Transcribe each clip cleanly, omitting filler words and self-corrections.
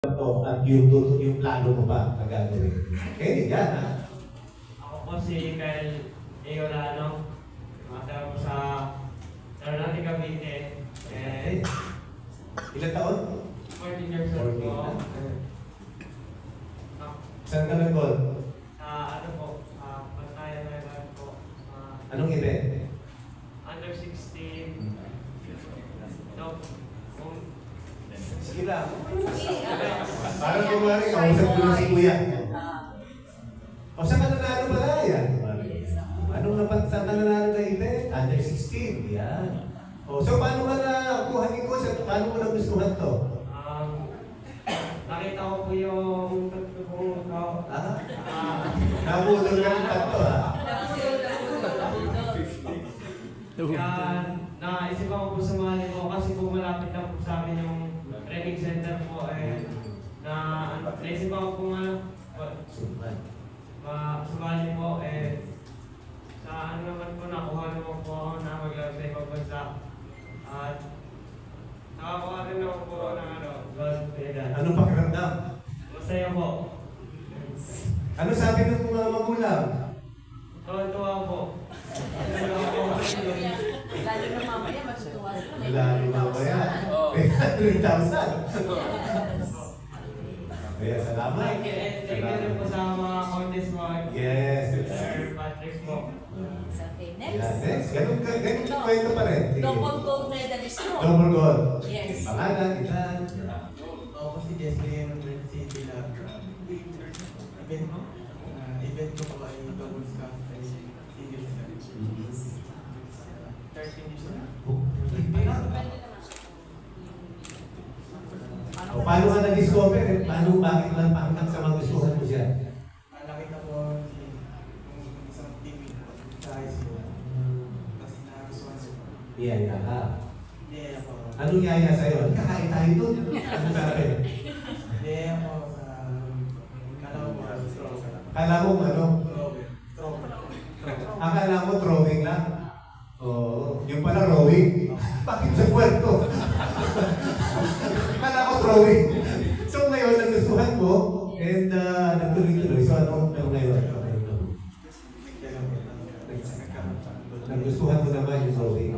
At yung plano mo ba na gagawin? Okay, yan ha. Ako po si Kyle Eolano. Matawag ko sa Tarnati Cavite. Okay. Ilan taon? 14 years old po. Saan ka nag-gold? Sa ano po, Pantayan Island po. Anong event? Under 16. No. Sige lang. Parang kumari, kausap ko na si Kuya. O saan ka nanalo pala yan? Saan ka nanalo na event? Under 16. Yan. O so paano ka nakuha ni Coach? Paano mo nagustuhan to? Nakita ko po yung tutubong ko. Nabudol ka ng tatlo ha? Kaya naisip ako po sumali po kasi po malapit lang po sa amin yung training center po naisip ako po sumali po sa ano naman po nakuha naman po ako na maglaro sa ibang bansa at nakakuha rin ako po ng gold medal. Anong pakiramdam? Masaya po. Ano sabi ng mga magulang? Tuwa po. Lalo na mamaya, matutuwa sila. Lalo mamaya. 300,000. Kaya salamat. Thank you rin po sa mga contest mo. Yes. Sir Patrick po. Okay, Yeah, next. next. Ganun kwento pa rin. Sige. Double gold medalist mo. Double gold. Yes. Pangalan, edad. Ako si Jesslyn City na event ko po ay doubles cup ay singles cup. 13 years na. O, paano ka na-discover? Bakit lang pangkat sa mga gustuhan mo siya? Nakita ko yung isang TV sa high school. Tapos nagustuhan ko. Yaya ka. Yeah ako. Anong yaya sa'yo? Kakain tayo doon. Ano sabi? Yeah ako sa kalaw mo sa straw. Akala mo ano? Straw. Akala mo drawing lang? Oo. Yung pala rowing. Bakit sa puerto? Akala ko drawing. So ngayon, nagustuhan mo and nagtuloy-tuloy. So ano ngayon? Nagustuhan mo naman yung drawing.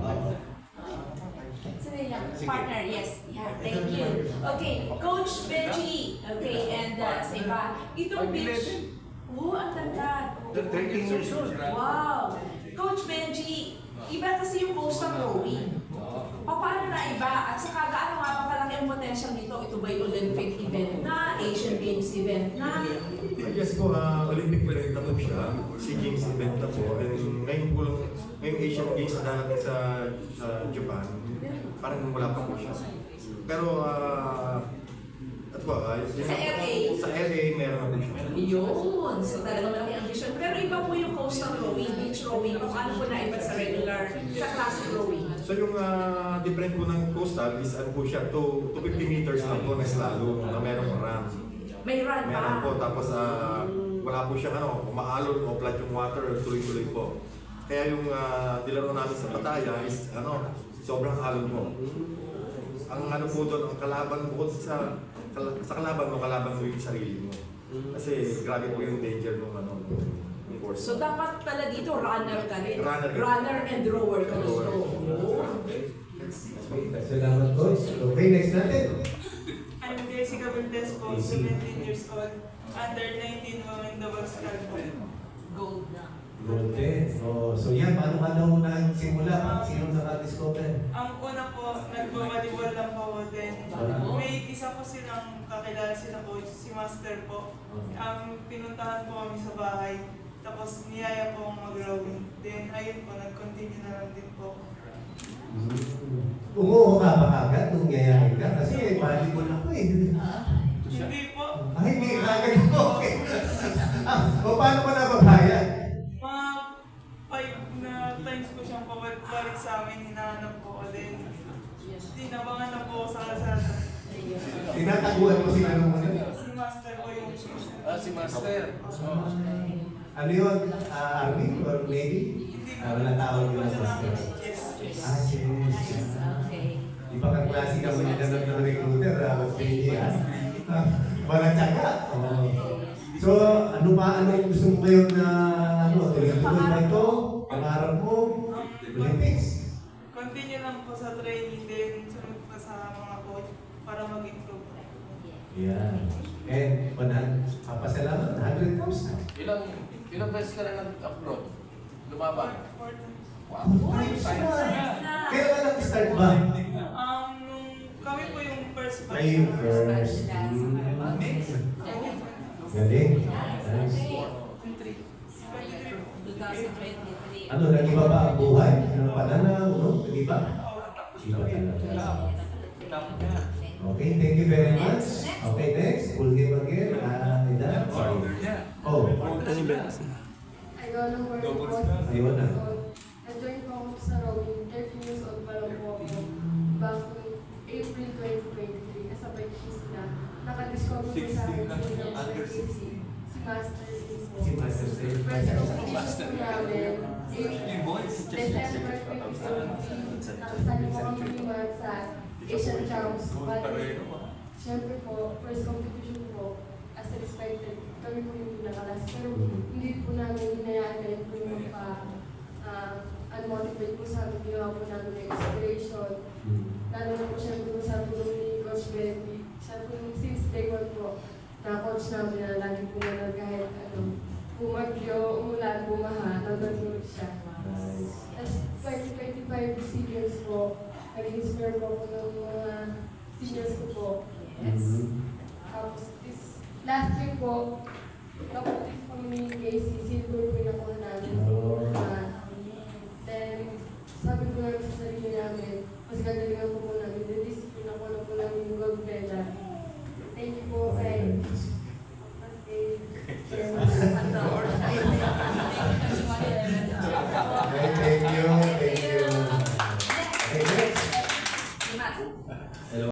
Sorry lang. Partner, yes. Yeah, thank you. Okay, Coach Benji. Okay, and sa iba. Itong beach. Oh, ang tanda. 13 years old. Wow. Coach Benji, iba kasi yung coach ng rowing. Paano na iba? At saka gaano nga pa kalaki ang potential nito? Ito ba yung Olympic event na? Asian Games event na? Yes po, Olympic event na po siya. SEA Games event na po. And ngayon po lang, ngayong Asian Games na darating sa Japan, parang wala pa po siya. Pero, at po, Sa LA? Sa LA, meron na po siya. Yun. So talagang malaki ang vision. Pero iba po yung coach ng rowing, beach rowing. Kung ano po na iba sa regular, sa classic rowing. So yung different po ng coastal is ano po siya, 250 meters lang po na slalom na merong ramp. May run pa. Meron po, tapos wala po siyang umaalon o flat yung water, tuloy-tuloy po. Kaya yung nilaro namin sa Pattaya is sobrang alon po. Ang po doon, ang kalaban bukod sa kalaban mo yung sarili mo. Kasi grabe po yung danger ng yung course. So dapat pala dito runner ka rin. Runner. And rower ka gusto. Salamat, Coach. Okay, next natin. I'm Jessica Valdez po, 17 years old, under 19 women doubles cup po. Gold na. Golden. So yan, paano ka daw nagsimula? Sino naka-discover? Ang una po, nagbabalibol lang po ako din. May isa po silang kakilala sila po, si Master po. Pinuntahan po kami sa bahay, tapos niyaya po akong mag-rowing. Then ayun po, nag-continue na lang din po. Umuho ka ba agad nung yayain ka? Kasi volleyball ako eh. Hindi po, Ay, hindi agad ko. Okay. O paano mo nababayan? mga 5 na times po siyang pabalik sa amin, hinahanap po ko din. Tinabangan na po ako sa kalsada. Tinataguan mo sila nung ano? Si Master po yung Si Master. Ano yun? Army or Navy? Wala tawag yun sa master. Yes. Yes. Okay. Di ba kaklase ka mo yung ganap ng recruiter? Mas pinili Walang tsaga. Oh. So, ano yung gusto mo ngayon na, tuloy-tuloy ba ito? Pangarap mo? Olympics? Continue lang po sa training din, sunod pa sa mga coach para mag-improve. Yeah. And, papasalamat, 100 course na. Ilang beses ka na nag-upload? Lumaban? Wow! Times na. Kailan ka nag-start ba? Nung kami po yung first batch. Kayo first. Galing. Nice. 2023. Ano, nag-iba ba ang buhay? Ng pananaw, no? Nag-iba? Iba talaga. Okay, thank you very much. Okay, next. Full game again. Ida. Oh, I got no work po. Ayun na. Na-join po ako sa rowing. 13 years old pa lang po ako. Back in April 2023, kasabay ko sila. Nakadiscover ko sa akin si Master mismo. Si Master Steve. First competition po namin, December 2017, nakasali po kami ni Mark sa Asian Champs. Siyempre po, first competition po, as expected, kami po yung pinakalas. Pero hindi po namin hinayaan na po yung unmotivate po sa amin, ginawa po namin ng inspiration. Lalo na po siyempre po sa tulong ni Coach Betty. Siya po since day one po, na coach namin na lagi po na kahit bumagyo, umulan, bumaha, nandun siya. As 2025 seniors po, nag-inspire po ako ng mga seniors ko po. Tapos last year po, nakulit kami ni Casey, silver po yung nakuha namin. Then, sabi ko lang sa sarili namin, mas gagalingan po namin, the discipline ako na po namin yung gold medal.